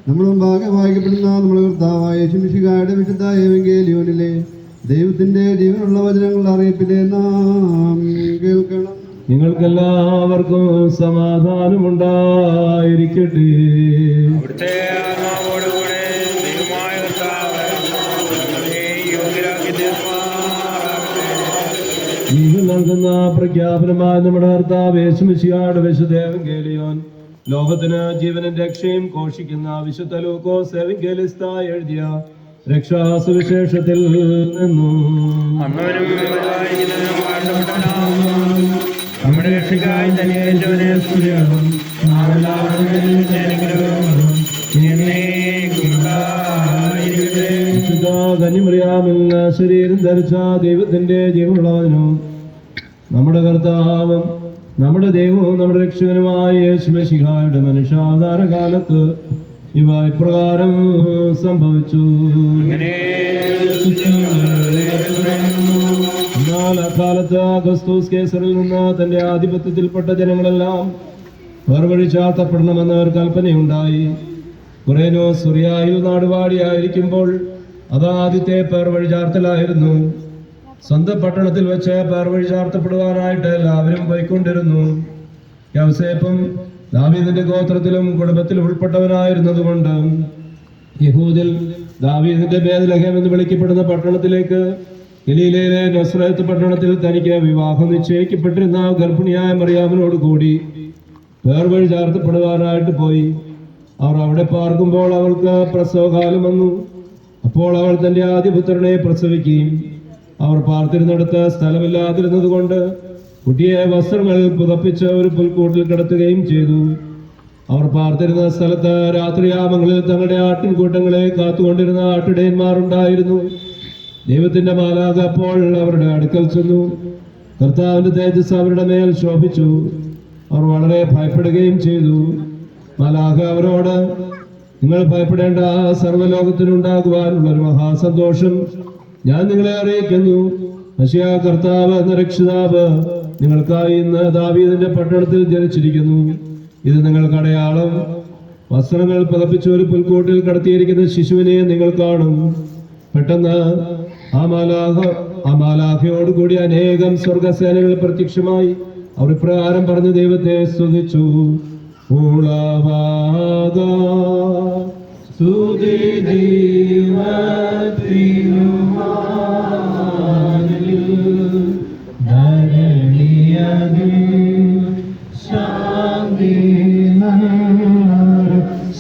നമ്മളും ഭാഗ്യവായിക്കപ്പെടുന്ന നമ്മുടെ കർത്താവായ യേശുമിശിഹായുടെ വിശുദ്ധ എവങ്കേലിയോനിലെ ദൈവത്തിന്റെ ജീവനുള്ള വചനങ്ങളുടെ അറിയിപ്പിനെ നാം കേൾക്കണം. നിങ്ങൾക്കെല്ലാവർക്കും സമാധാനമുണ്ടായിരിക്കട്ടെ. ജീവൻ നൽകുന്ന പ്രഖ്യാപനമായ നമ്മുടെ കർത്താവ് യേശുമിശിഹായുടെ വിശുദ്ധ എവങ്കേലിയോൻ ലോകത്തിന് ജീവനും രക്ഷയും ഘോഷിക്കുന്ന വിശുദ്ധ ലൂക്കോസ് എവങ്കേലിസ്ത എഴുതിയ രക്ഷാസുവിശേഷത്തിൽ നിന്നും നമ്മുടെ രക്ഷയ്ക്കായി തന്നെ കന്യമറിയാമിൽ ശരീരം ധരിച്ച ദൈവത്തിന്റെ ജീവനുള്ളവനും നമ്മുടെ കർത്താവും നമ്മുടെ ദൈവവും നമ്മുടെ രക്ഷകനുമായ യേശുമിശിഹായുടെ മനുഷ്യാവതാര കാലത്ത് ഇവ ഇപ്രകാരം സംഭവിച്ചു. എന്നാൽ അക്കാലത്ത് അഗസ്തൂസ് കേസറിൽ നിന്ന് തന്റെ ആധിപത്യത്തിൽപ്പെട്ട ജനങ്ങളെല്ലാം വേർവഴി ചാർത്തപ്പെടണമെന്ന് ഒരു കൽപ്പനയുണ്ടായി. കുറേനോ സുറിയായിൽ നാടുവാടിയായിരിക്കുമ്പോൾ അത് ആദ്യത്തെ പേർവഴി ചാർത്തലായിരുന്നു. സ്വന്തം പട്ടണത്തിൽ വെച്ച് പേർവഴി ചാർത്തപ്പെടുവാനായിട്ട് എല്ലാവരും പോയിക്കൊണ്ടിരുന്നു. യൗസേപ്പും ദാവീദിന്റെ ഗോത്രത്തിലും കുടുംബത്തിലും ഉൾപ്പെട്ടവനായിരുന്നതുകൊണ്ട് യഹൂദിൽ ദാവീദിന്റെ ബേത്ലഹേം എന്ന് വിളിക്കപ്പെടുന്ന പട്ടണത്തിലേക്ക് ഗലീലയിലെ നസ്രത്ത് പട്ടണത്തിൽ തനിക്ക് വിവാഹം നിശ്ചയിക്കപ്പെട്ടിരുന്ന ഗർഭിണിയായ മറിയാമിനോട് കൂടി പേർവഴി ചാർത്തപ്പെടുവാനായിട്ട് പോയി. അവർ അവിടെ പാർക്കുമ്പോൾ അവൾക്ക് പ്രസവകാലം വന്നു. അപ്പോൾ അവൾ തന്റെ ആദ്യപുത്രനെ പ്രസവിക്കുകയും അവർ പാർത്തിരുന്നിടത്ത് സ്ഥലമില്ലാതിരുന്നത് കൊണ്ട് കുട്ടിയെ വസ്ത്രങ്ങൾ പുതപ്പിച്ച് ഒരു പുൽക്കൂട്ടിൽ കിടത്തുകയും ചെയ്തു. അവർ പാർത്തിരുന്ന സ്ഥലത്ത് രാത്രിയാമങ്ങളിൽ തങ്ങളുടെ ആട്ടിൻകൂട്ടങ്ങളെ കാത്തുകൊണ്ടിരുന്ന ആട്ടിടയന്മാരുണ്ടായിരുന്നു. ദൈവത്തിന്റെ മാലാഖ അപ്പോൾ അവരുടെ അടുക്കൽ ചെന്നു. കർത്താവിന്റെ തേജസ് അവരുടെ മേൽ ശോഭിച്ചു. അവർ വളരെ ഭയപ്പെടുകയും ചെയ്തു. മാലാഖ അവരോട്, നിങ്ങൾ ഭയപ്പെടേണ്ട, സർവ്വലോകത്തിനുണ്ടാകുവാനുള്ള ഒരു മഹാസന്തോഷം ഞാൻ നിങ്ങളെ അറിയിക്കുന്നു. മെശിയ കർത്താവ് എന്ന രക്ഷിതാവ് നിങ്ങൾക്കായി ഇന്ന് ദാവീദിന്റെ പട്ടണത്തിൽ ജനിച്ചിരിക്കുന്നു. ഇത് നിങ്ങൾക്ക് അടയാളം. വസ്ത്രങ്ങൾ പതപ്പിച്ച ഒരു പുൽക്കൂട്ടിൽ കടത്തിയിരിക്കുന്ന ശിശുവിനെ നിങ്ങൾ കാണും. പെട്ടെന്ന് ആ മാലാഖയോട് കൂടി അനേകം സ്വർഗസേനകൾ പ്രത്യക്ഷമായി. അവർ ഇപ്രകാരം പറഞ്ഞ് ദൈവത്തെ സ്തുതിച്ചു.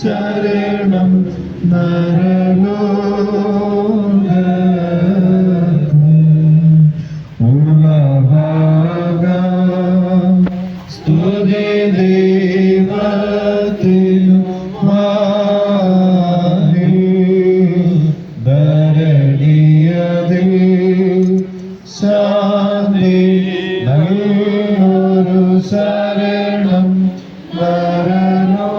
ശരണം നരലോ സ്തുതി ദൈവത്തിനു ഭരണിയതിൽ ശാന്തി നല്ലൊരു ശരണം വരണോ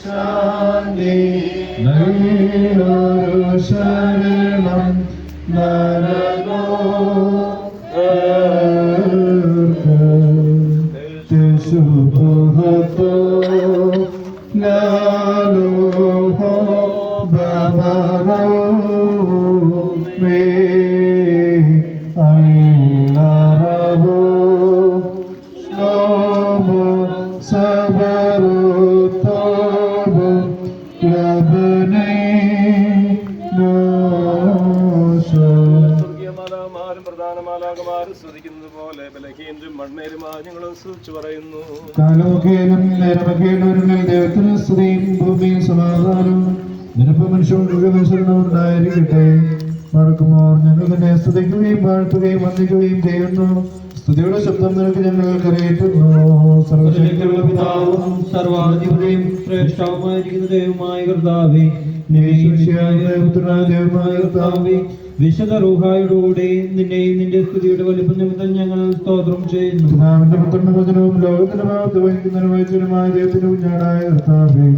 ശാന്തി നല്ലൊരു ശരണം നരലോ ശുഭഹത്തോ ലാലോഹോ ബബറോ മേ അല്ലറവോ ശോഭോ സബറോ തോബോ ലബനേ നോശോ സ്വർഗീയമാലാകമാരും പ്രധാനമാലാകമാരും സ്തുതിക്കുന്നത് പോലെ ബലഹീനരും മണ്ണേരുമായ ഞങ്ങളും സൂക്ഷിച്ചു പറയുന്നു. കാലമൊക്കെയും നേരമൊക്കെയുള്ളവരിൽ ദൈവത്തിന് സ്തുതിയും ഭൂമിയിൽ സമാധാനവും നിരപ്പ് മനുഷ്യർക്ക് ഉണ്ടായിരിക്കട്ടെ. മറക്കുമോർ ഞങ്ങൾ തന്നെ സ്തുതിക്കുകയും വാഴ്ത്തുകയും വന്ദിക്കുകയും ചെയ്യുന്നു. സ്തുതിയുടെ ശബ്ദം നിനക്ക് ഞങ്ങൾ കരയേറ്റുന്നു. സർവശക്തിയുള്ള പിതാവും സർവാധിപതിയും ശ്രേഷ്ഠവുമായിരിക്കുന്ന ദൈവമായ കർത്താവേ, ദൈവമായ കർത്താവേ, വിശുദ്ധ റൂഹായോടുകൂടെ നിന്നെയും നിന്റെ സ്തുതിയുടെ വലിപ്പം നിമിത്തം ഞങ്ങൾ സ്തോത്രം ചെയ്യുന്നു. പിതാവിന്റെ പുത്രന്റെ വചനവും ലോകത്തിന്റെ ഭാഗത്ത് വഹിക്കുന്നതിനും വഹിച്ചനുമായ ദൈവത്തിന്റെ കുഞ്ഞാടായ കർത്താവേ,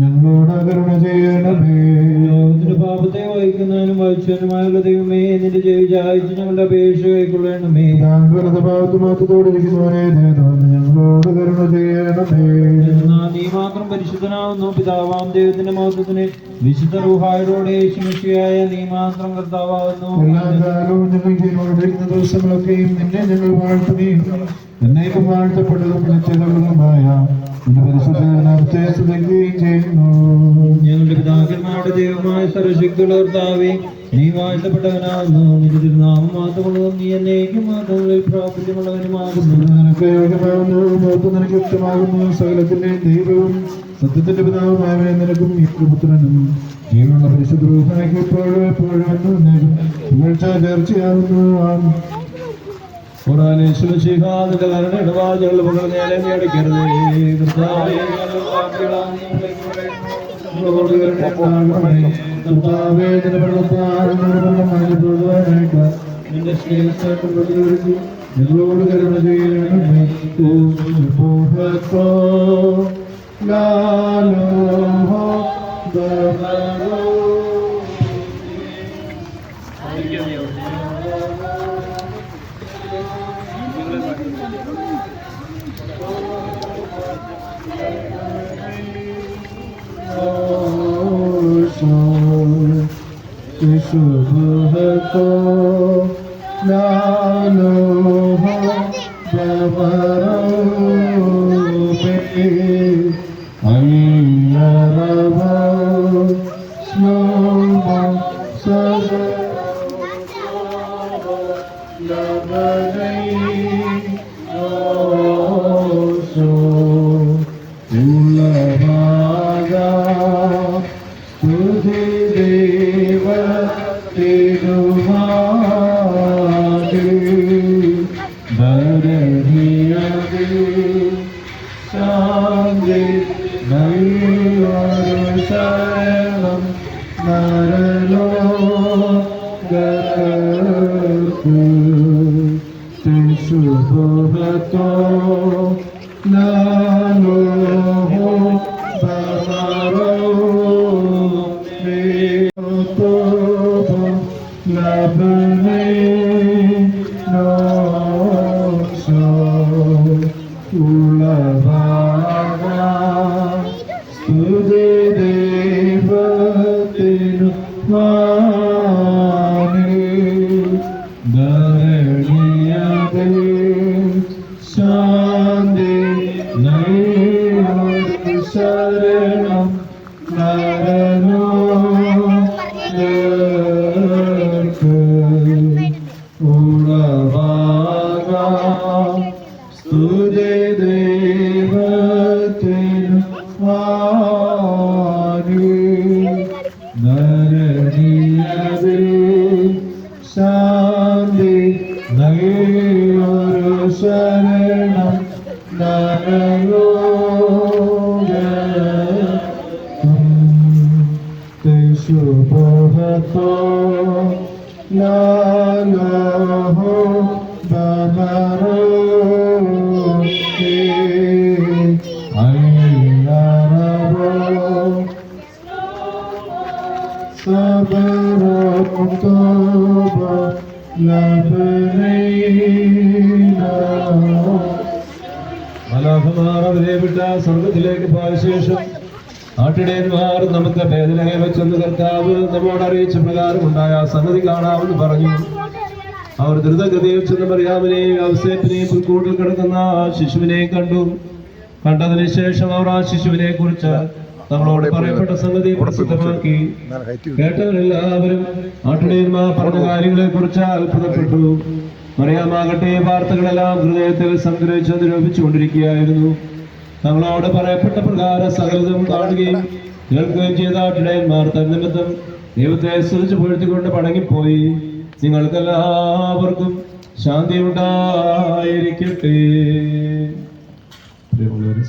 ഞങ്ങളോട് കരുണ ചെയ്യണമേ. ലോകത്തിന്റെ പാപത്തെ വഹിക്കുന്നതിനും വഹിച്ചനുമായുള്ള ദൈവമേ, നിന്റെ ജയിച്ച് ഞങ്ങളുടെ അപേക്ഷ കൈക്കൊള്ളണമേ. വലത് ഭാഗത്ത് മാത്രത്തോടിരിക്കുന്നവരെ ഞങ്ങളോട് കരുണ ചെയ്യണമേ. നീ മാത്രം പരിശുദ്ധനാവുന്നു. പിതാവാം ദൈവത്തിന്റെ മഹത്വത്തിന് വിശുദ്ധ റൂഹായോടെ ശുശ്രൂഷയായ നീ മാത്രം കർത്താവാകുന്നു. എല്ലാ കാലവും ഞങ്ങൾ ജീവിക്കുന്ന ദിവസങ്ങളൊക്കെയും നിന്നെ ഞങ്ങൾ വാഴ്ത്തുകയും എന്നേക്കും വാഴ്ത്തപ്പെട്ടതും നിത്യതകളുമായ പരിശുദ്ധത്തെ സ്തുതിക്കുകയും ചെയ്യുന്നു. ഞങ്ങളുടെ പിതാക്കന്മാരുടെ ദൈവമായ സർവശക്തിയുള്ള കർത്താവേ, നീ വാഴ്ത്തപ്പെട്ടവനാകുന്നു. നിന്റെ തിരുനാമം മാത്രമുള്ളതും നീ എന്നേക്കും മാത്രങ്ങളിൽ പ്രാബല്യമുള്ളവനുമാകുന്നു. നിനക്ക് യോഗ്യമാകുന്നു, നിനക്ക് യുക്തമാകുന്നു. സകലത്തിന്റെ ദൈവവും സത്യത്തിന്റെ പിതാവുമായവനെ നിനക്കും പുത്രനും ജീവനുള്ള പരിശുദ്ധ റൂഹായ്ക്ക് എപ്പോഴും എപ്പോഴും പുകഴ്ച ചേർച്ചയാകുന്നു. കരുണയുടെ വാചകൾ പകർന്നേലെ അടിക്കരുതേ. കർത്താവേ, നിന്റെ സ്നേഹം ഞങ്ങളോട് കരുണ ചെയ്യണമേ. ലാലോഹോ ബബറോ ശുഭഹത്തോ ലാലോഹോ ബബറോ മേ അല്ലറവോ ശോഭോ സബറോ ലബനേ നോശോ ഉള്ളവാകാ സ്തുതി ദൈവത്തിനുമാകെ ഭരണിയതേ ശാന്തി നൈവരു ശരണം നരലോകർക്ക് ശുഭഹത്തോ ലാലോഹോ ബബറോ മേ ലബനേ നോശോ ഉളവാകാ സ്തുതി ദൈവത്തിനു മാനേ ധരണിയതേ ശാന്തി നൈവരു ശരണം നരലോകർക്ക് ഉളവാകാ സ്തുതി ദൈവത്തിനു മാനേ ധരണിയതേ ശാന്തി നൈവരു ശരണം നരലോകർക്ക് ശുഭഹത്തോ ലാലോഹോ ബബറോ മേ അല്ലറവോ സബറോ തോബോ ലബനേ മലാഖ മാതാപിതാക്കന്മാർ അവരെ വിട്ട സ്വർഗത്തിലേക്ക് പോയ ശേഷം ആട്ടിടയന്മാർ നമുക്ക് വേദനയെ വെച്ചെന്ന് കർത്താവ് നമ്മോട് അറിയിച്ച പ്രകാരം ഉണ്ടായ സംഗതി കാണാമെന്ന് പറഞ്ഞു. അവർ ദ്രുതഗതിയിൽ ചെന്ന് മറിയാമിനെയും ഔസേപ്പിനെയും പുൽക്കൂട്ടിൽ കിടക്കുന്ന ആ ശിശുവിനെയും കണ്ടു. കണ്ടതിന് ശേഷം അവർ ആ ശിശുവിനെ കുറിച്ച് നമ്മളോട് പറയപ്പെട്ട സംഗതി പ്രസിദ്ധമാക്കി. കേട്ടവരെല്ലാവരും ആട്ടിടയന്മാർ പറഞ്ഞ കാര്യങ്ങളെ കുറിച്ച് അത്ഭുതപ്പെട്ടു. മറിയാമാകട്ടെ വാർത്തകളെല്ലാം ഹൃദയത്തിൽ സംഗ്രഹിച്ച് നിരൂപിച്ചുകൊണ്ടിരിക്കുകയായിരുന്നു. തങ്ങളോട് പറയപ്പെട്ട പ്രകാരം സകലതും കാണുകയും കേൾക്കുകയും ചെയ്ത ആട്ടിടയന്മാർ തന്നിമിത്തം ദൈവത്തെ സ്തുതിച്ച് പുകഴ്ത്തിക്കൊണ്ട് മടങ്ങിപ്പോയി. നിങ്ങൾക്കെല്ലാവർക്കും ശാന്തി ഉണ്ടായിരിക്കട്ടെ.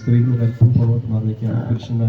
സ്ത്രീകൾ അല്പം പുറത്ത് മാറിയിരിക്കുകയാണ്. പുരുഷന്മാർ